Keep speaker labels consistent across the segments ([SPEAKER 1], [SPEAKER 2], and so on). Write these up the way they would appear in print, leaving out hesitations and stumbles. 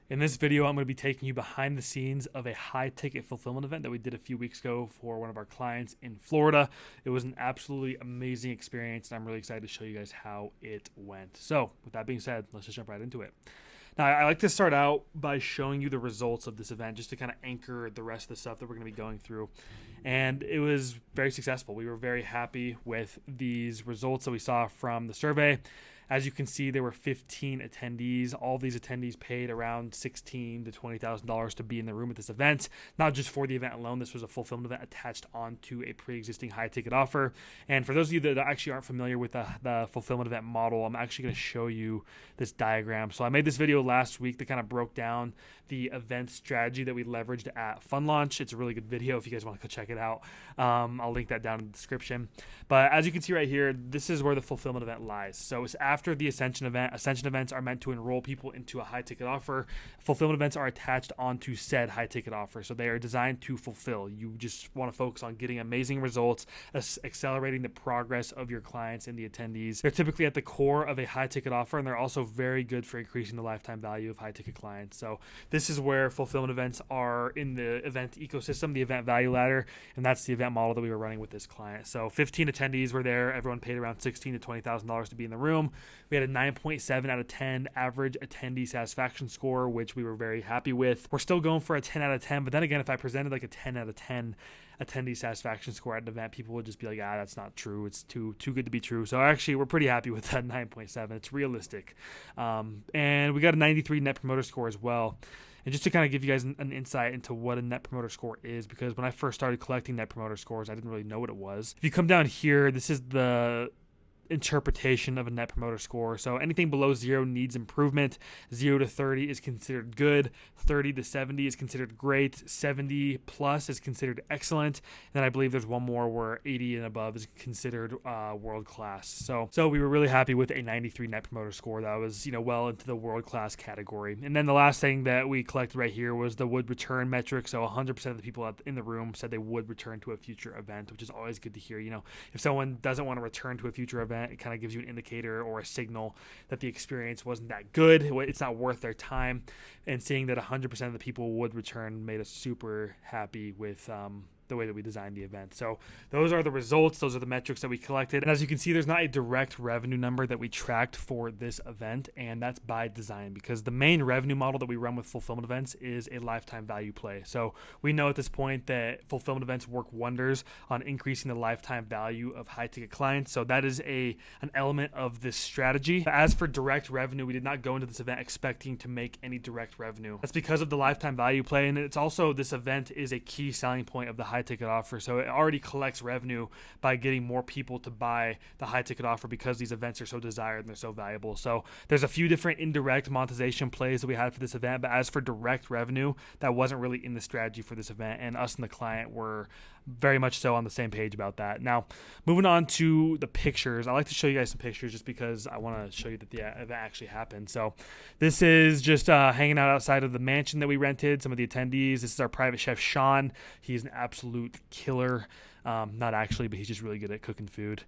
[SPEAKER 1] In this video, I'm going to be taking you behind the scenes of a high-ticket fulfillment event that we did a few weeks ago for one of our clients in Florida. It was an absolutely amazing experience, and I'm really excited to show you guys how it went. So, with that being said, let's just jump right into it. Now, I like to start out by showing you the results of this event just to kind of anchor the rest of the stuff that we're going to be going through. And it was very successful. We were very happy with these results that we saw from the survey. As you can see, there were 15 attendees. All these attendees paid around $16,000 to $20,000 to be in the room at this event. Not just for the event alone, this was a fulfillment event attached onto a pre-existing high-ticket offer. And for those of you that actually aren't familiar with the fulfillment event model, I'm actually going to show you this diagram. So I made this video last week that kind of broke down the event strategy that we leveraged at Fun Launch. It's a really good video if you guys want to go check it out. I'll link that down in the description. But as you can see right here, this is where the fulfillment event lies. So it's after the Ascension event. Ascension events are meant to enroll people into a high-ticket offer. Fulfillment events are attached onto said high-ticket offer. So they are designed to fulfill. You just want to focus on getting amazing results, accelerating the progress of your clients and the attendees. They're typically at the core of a high-ticket offer, and they're also very good for increasing the lifetime value of high-ticket clients. So this is where fulfillment events are in the event ecosystem, the event value ladder, and that's the event model that we were running with this client. So 15 attendees were there. Everyone paid around $16,000 to $20,000 to be in the room. We had a 9.7 out of 10 average attendee satisfaction score, which we were very happy with. We're still going for a 10 out of 10, but then again, if I presented like a 10 out of 10 attendee satisfaction score at an event, people would just be like, that's not true. It's too good to be true. So actually, we're pretty happy with that 9.7. It's realistic. And we got a 93 net promoter score as well. And just to kind of give you guys an insight into what a net promoter score is, because when I first started collecting net promoter scores, I didn't really know what it was. If you come down here, this is the interpretation of a net promoter score. So anything below 0 needs improvement. 0 to 30 is considered good. 30 to 70 is considered great. 70 plus is considered excellent. And then I believe there's one more where 80 and above is considered world class. So we were really happy with a 93 net promoter score. That was, well into the world class category. And then the last thing that we collected right here was the would return metric. So 100% of the people in the room said they would return to a future event, which is always good to hear. If someone doesn't want to return to a future event, it kind of gives you an indicator or a signal that the experience wasn't that good. It's not worth their time. And seeing that 100% of the people would return made us super happy with the way that we designed the event. So those are the results. Those are the metrics that we collected. And as you can see, there's not a direct revenue number that we tracked for this event. And that's by design, because the main revenue model that we run with fulfillment events is a lifetime value play. So we know at this point that fulfillment events work wonders on increasing the lifetime value of high ticket clients. So that is an element of this strategy. As for direct revenue, we did not go into this event expecting to make any direct revenue. That's because of the lifetime value play. And it's also, this event is a key selling point of the high ticket offer. So it already collects revenue by getting more people to buy the high ticket offer because these events are so desired and they're so valuable. So there's a few different indirect monetization plays that we had for this event, but as for direct revenue, that wasn't really in the strategy for this event, and us and the client were very much so on the same page about that. Now, moving on to the pictures, I like to show you guys some pictures just because I want to show you that the event actually happened. So this is just hanging out outside of the mansion that we rented, some of the attendees. This is our private chef, Sean. He's an absolute killer. Not actually, but he's just really good at cooking food.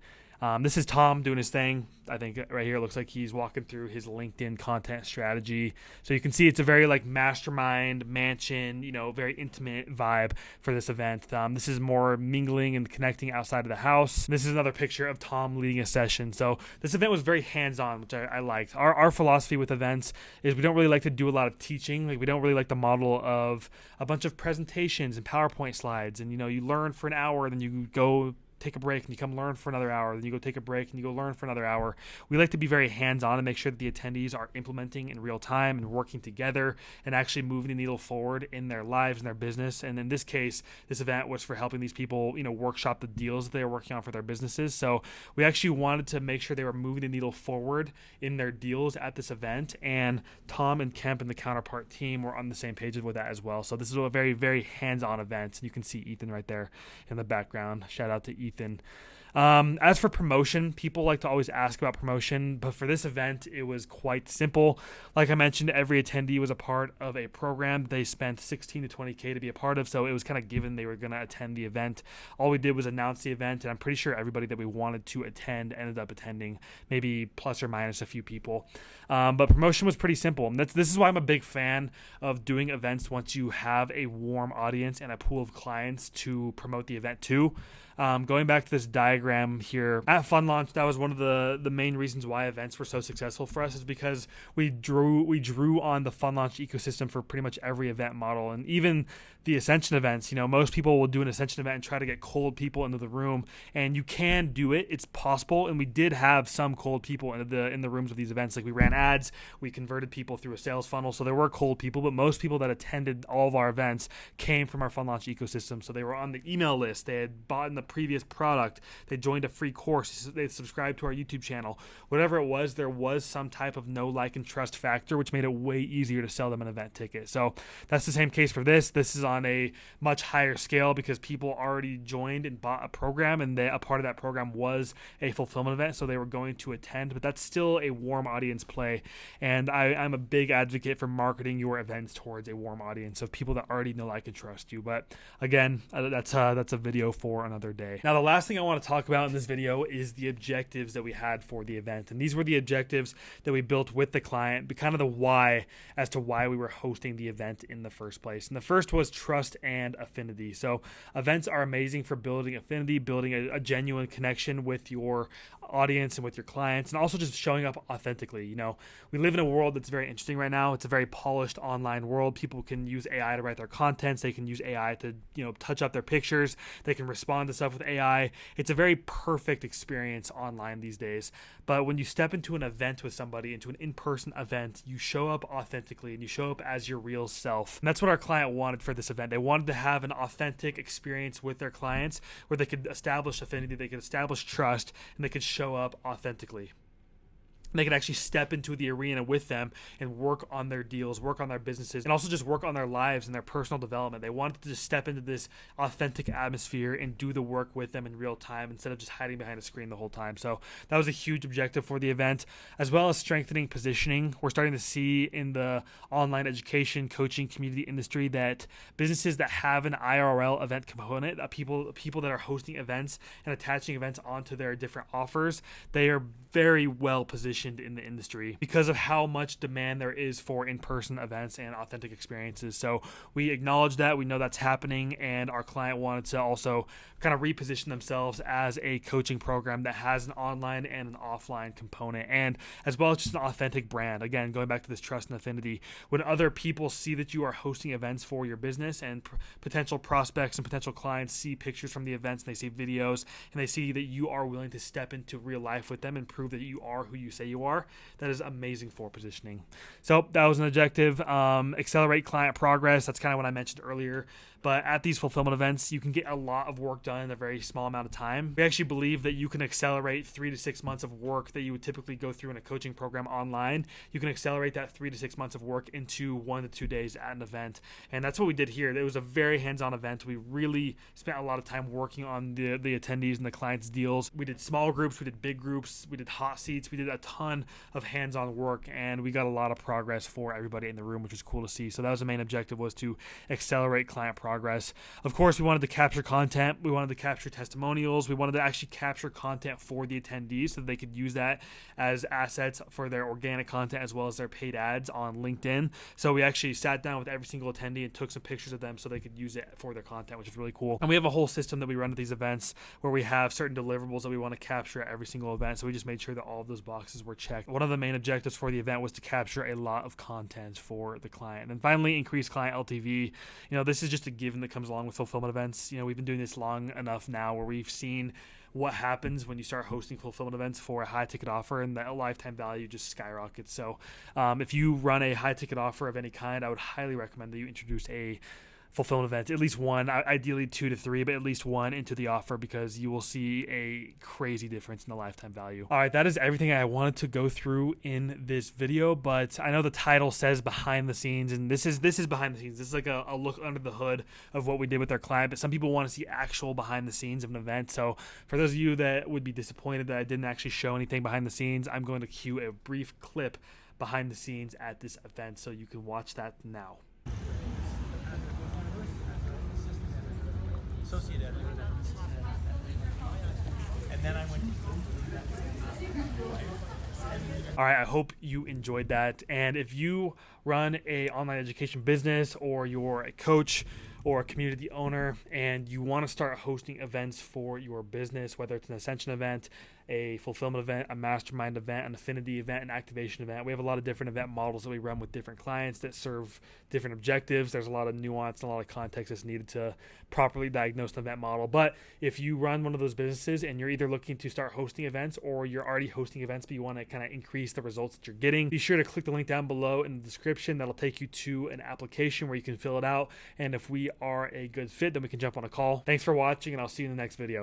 [SPEAKER 1] This is Tom doing his thing. I think right here it looks like he's walking through his LinkedIn content strategy. So you can see it's a very mastermind mansion, very intimate vibe for this event. This is more mingling and connecting outside of the house. This is another picture of Tom leading a session. So this event was very hands-on, which I liked. Our philosophy with events is we don't really like to do a lot of teaching. We don't really like the model of a bunch of presentations and PowerPoint slides. And, you learn for an hour, then you go take a break and you come learn for another hour, then you go take a break and you go learn for another hour. We like to be very hands-on and make sure that the attendees are implementing in real time and working together and actually moving the needle forward in their lives and their business. And in this case, this event was for helping these people, workshop the deals that they were working on for their businesses. So we actually wanted to make sure they were moving the needle forward in their deals at this event. And Tom and Kemp and the counterpart team were on the same page with that as well. So this is a very, very hands-on event. And you can see Ethan right there in the background. Shout out to Ethan. As for promotion, people like to always ask about promotion, but for this event, it was quite simple. Like I mentioned, every attendee was a part of a program they spent 16 to 20K to be a part of, so it was kind of given they were going to attend the event. All we did was announce the event, and I'm pretty sure everybody that we wanted to attend ended up attending, maybe plus or minus a few people. But promotion was pretty simple. And this is why I'm a big fan of doing events once you have a warm audience and a pool of clients to promote the event to. Going back to this diagram here, at Fund Launch, that was one of the main reasons why events were so successful for us, is because we drew on the Fund Launch ecosystem for pretty much every event model. And even the Ascension events, most people will do an Ascension event and try to get cold people into the room, and you can do it. It's possible, and we did have some cold people in the rooms of these events. Like, we ran ads, we converted people through a sales funnel, so there were cold people, but most people that attended all of our events came from our Fund Launch ecosystem. So they were on the email list, they had bought in the previous product, they joined a free course, they subscribed to our YouTube channel. Whatever it was, there was some type of know, like, and trust factor, which made it way easier to sell them an event ticket. So that's the same case for this. This is on a much higher scale because people already joined and bought a program, and a part of that program was a fulfillment event, so they were going to attend. But that's still a warm audience play, and I'm a big advocate for marketing your events towards a warm audience of people that already know, like, and trust you. But again, that's a video for another day. Now, the last thing I want to talk about in this video is the objectives that we had for the event, and these were the objectives that we built with the client, but kind of the why as to why we were hosting the event in the first place. And the first was trust and affinity. So events are amazing for building affinity, building a genuine connection with your audience and with your clients, and also just showing up authentically. We live in a world that's very interesting right now. It's a very polished online world. People can use AI to write their contents. They can use AI to touch up their pictures. They can respond to stuff with AI. It's a very perfect experience online these days. But when you step into an event with somebody, into an in-person event, you show up authentically and you show up as your real self. And that's what our client wanted for this event. They wanted to have an authentic experience with their clients where they could establish affinity, they could establish trust, and they could show up authentically. They can actually step into the arena with them and work on their deals, work on their businesses, and also just work on their lives and their personal development. They wanted to just step into this authentic atmosphere and do the work with them in real time instead of just hiding behind a screen the whole time. So that was a huge objective for the event, as well as strengthening positioning. We're starting to see in the online education coaching community industry that businesses that have an IRL event component, people that are hosting events and attaching events onto their different offers, they are very well positioned in the industry because of how much demand there is for in-person events and authentic experiences. So we acknowledge that, we know that's happening, and our client wanted to also kind of reposition themselves as a coaching program that has an online and an offline component, and as well as just an authentic brand. Again, going back to this trust and affinity, when other people see that you are hosting events for your business, and potential prospects and potential clients see pictures from the events, and they see videos, and they see that you are willing to step into real life with them and prove that you are who you say you are, that is amazing for positioning. So that was an objective. Accelerate client progress. That's kind of what I mentioned earlier. But at these fulfillment events, you can get a lot of work done in a very small amount of time. We actually believe that you can accelerate 3 to 6 months of work that you would typically go through in a coaching program online. You can accelerate that 3 to 6 months of work into 1 to 2 days at an event. And that's what we did here. It was a very hands-on event. We really spent a lot of time working on the attendees and the clients' deals. We did small groups, we did big groups, we did hot seats, we did a ton of hands-on work, and we got a lot of progress for everybody in the room, which was cool to see. So that was the main objective, was to accelerate client progress. Of course, we wanted to capture content. We wanted to capture testimonials. We wanted to actually capture content for the attendees so that they could use that as assets for their organic content as well as their paid ads on LinkedIn. So we actually sat down with every single attendee and took some pictures of them so they could use it for their content, which is really cool. And we have a whole system that we run at these events where we have certain deliverables that we want to capture at every single event. So we just made sure that all of those boxes were checked. One of the main objectives for the event was to capture a lot of content for the client. And finally, increase client LTV. This is just a given that comes along with fulfillment events. We've been doing this long enough now where we've seen what happens when you start hosting fulfillment events for a high ticket offer, and that lifetime value just skyrockets. So if you run a high ticket offer of any kind, I would highly recommend that you introduce a fulfillment events, at least one, ideally 2 to 3, but at least one into the offer, because you will see a crazy difference in the lifetime value. All right, that is everything I wanted to go through in this video, but I know the title says behind the scenes, and this is behind the scenes. This is like a look under the hood of what we did with our client, but some people want to see actual behind the scenes of an event. So for those of you that would be disappointed that I didn't actually show anything behind the scenes, I'm going to cue a brief clip behind the scenes at this event so you can watch that now.
[SPEAKER 2] Associate editor. And then I went to
[SPEAKER 1] All right, I hope you enjoyed that. And if you run a online education business, or you're a coach or a community owner, and you want to start hosting events for your business, whether it's an Ascension event, a fulfillment event, a mastermind event, an affinity event, an activation event. We have a lot of different event models that we run with different clients that serve different objectives. There's a lot of nuance and a lot of context that's needed to properly diagnose an event model. But if you run one of those businesses and you're either looking to start hosting events, or you're already hosting events but you want to kind of increase the results that you're getting, be sure to click the link down below in the description. That'll take you to an application where you can fill it out. And if we are a good fit, then we can jump on a call. Thanks for watching, and I'll see you in the next video.